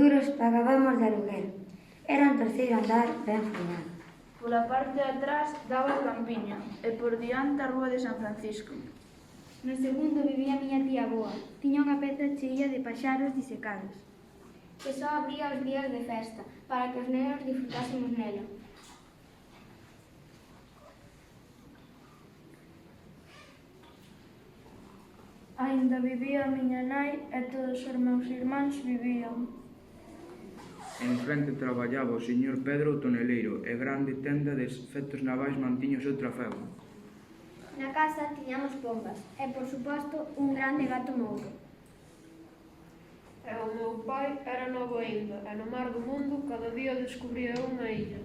duros pagábamos de aluguer. Era un terceiro andar ben formado. Pola parte de atrás daba o campiño e por diante a rúa de San Francisco. No segundo vivía a miña tía Boa. Tiña unha peza chea de paxaros disecados, que só abría os días de festa, para que os nenos disfrutásemos nela. Aínda vivía a miña nai e todos os meus irmáns vivían. En frente traballaba o señor Pedro o toneleiro e grande tenda de efectos navais mantiña o seu trafego. Na casa tiñamos pombas e, por suposto, un grande gato mouro. E o meu pai era novo aínda, e no mar do mundo cada día descubría unha illa.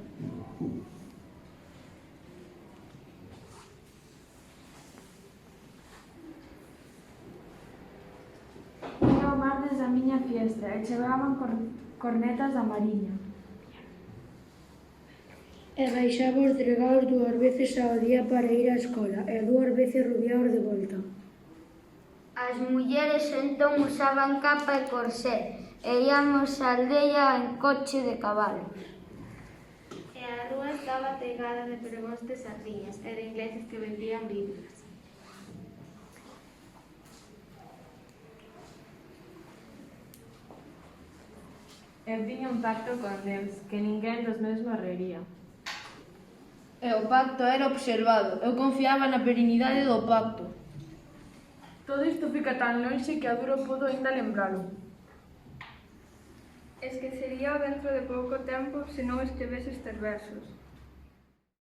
Ia ao mar desde a miña fiestra e chegaban cornetas da mariña. E baixaba os dregaos 2 veces ao día para ir á escola e 2 veces rubiaos de volta. As mulleres entón usaban capa e corsé e íamos á aldea en coche de cabalos. e a rúa estaba pegada de pregóns de sardiñas e de ingleses que vendían libros. Eu tiña un pacto con Deus, que ninguén dos meus morrería. E o pacto era observado. Eu confiaba na perenidade do pacto. Todo isto fica tan lonxe que a duro podo aínda lembralo. Esquecería dentro de pouco tempo se non estivese estes versos.